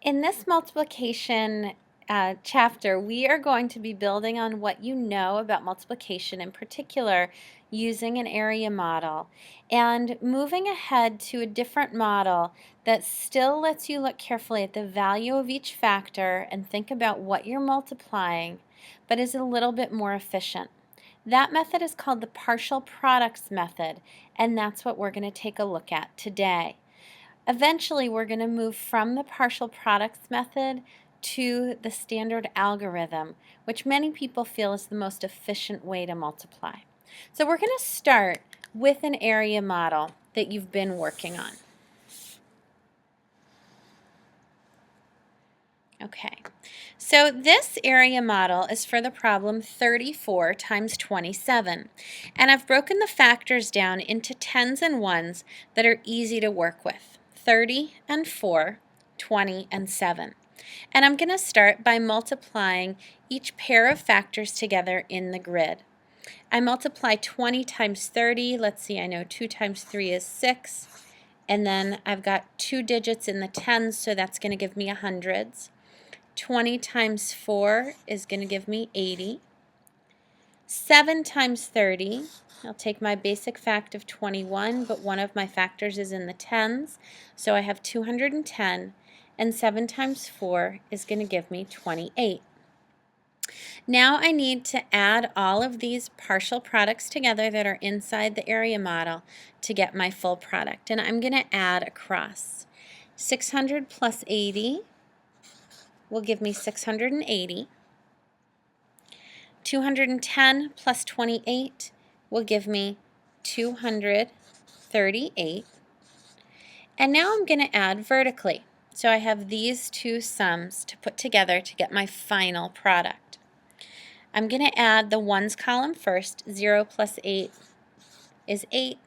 In this multiplication chapter, we are going to be building on what you know about multiplication, in particular using an area model, and moving ahead to a different model that still lets you look carefully at the value of each factor and think about what you're multiplying, but is a little bit more efficient. That method is called the partial products method, and that's what we're going to take a look at today. Eventually, we're going to move from the partial products method to the standard algorithm, which many people feel is the most efficient way to multiply. So we're going to start with an area model that you've been working on. Okay, so this area model is for the problem 34 times 27, and I've broken the factors down into tens and ones that are easy to work with. 30 and 4, 20 and 7. And I'm going to start by multiplying each pair of factors together in the grid. I multiply 20 times 30. Let's see, I know 2 times 3 is 6. And then I've got 2 digits in the tens, so that's going to give me hundreds. 20 times 4 is going to give me 80. 7 times 30, I'll take my basic fact of 21, but one of my factors is in the tens, so I have 210, and 7 times 4 is going to give me 28. Now I need to add all of these partial products together that are inside the area model to get my full product, and I'm going to add across. 600 plus 80 will give me 680. 210 plus 28 will give me 238. And now I'm going to add vertically. So I have these two sums to put together to get my final product. I'm going to add the ones column first. 0 plus 8 is 8.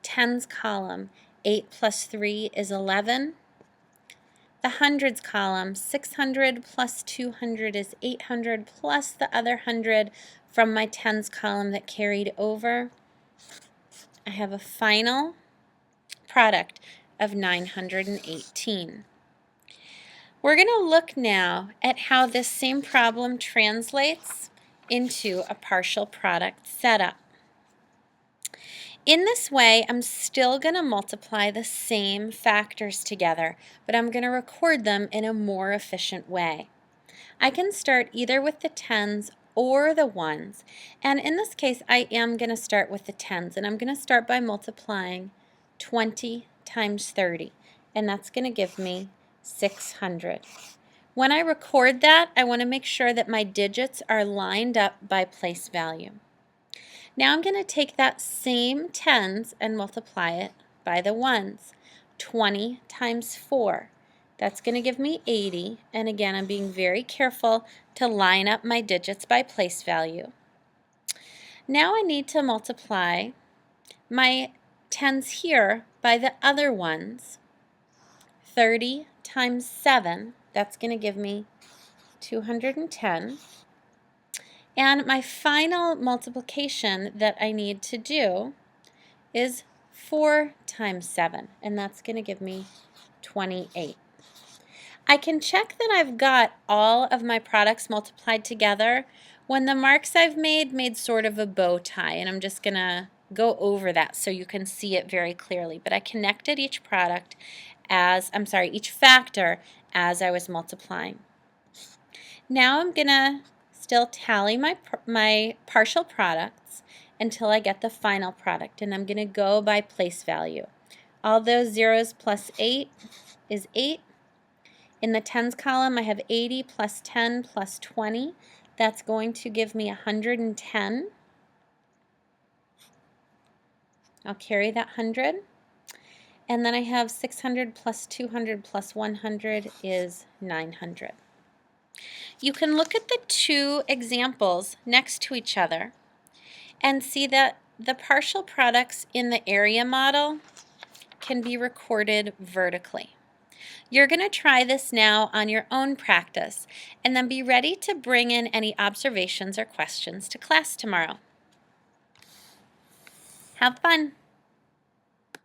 Tens column, 8 plus 3 is 11. The hundreds column, 600 plus 200 is 800 plus the other 100 from my tens column that carried over. I have a final product of 918. We're going to look now at how this same problem translates into a partial product setup. In this way, I'm still going to multiply the same factors together, but I'm going to record them in a more efficient way. I can start either with the tens or the ones, and in this case, I am going to start with the tens, and I'm going to start by multiplying 20 times 30, and that's going to give me 600. When I record that, I want to make sure that my digits are lined up by place value. Now I'm going to take that same tens and multiply it by the ones. 20 times 4. That's going to give me 80. And again, I'm being very careful to line up my digits by place value. Now I need to multiply my tens here by the other ones. 30 times 7. That's going to give me 210. And my final multiplication that I need to do is 4 times 7, and that's going to give me 28. I can check that I've got all of my products multiplied together when the marks I've made sort of a bow tie, and I'm just going to go over that so you can see it very clearly. But I connected each product each factor as I was multiplying. Now I'm going to still tally my partial products until I get the final product, and I'm going to go by place value. All those zeros plus 8 is 8. In the tens column, I have 80 plus 10 plus 20. That's going to give me 110. I'll carry that 100. And then I have 600 plus 200 plus 100 is 900. You can look at the two examples next to each other and see that the partial products in the area model can be recorded vertically. You're going to try this now on your own practice, and then be ready to bring in any observations or questions to class tomorrow. Have fun!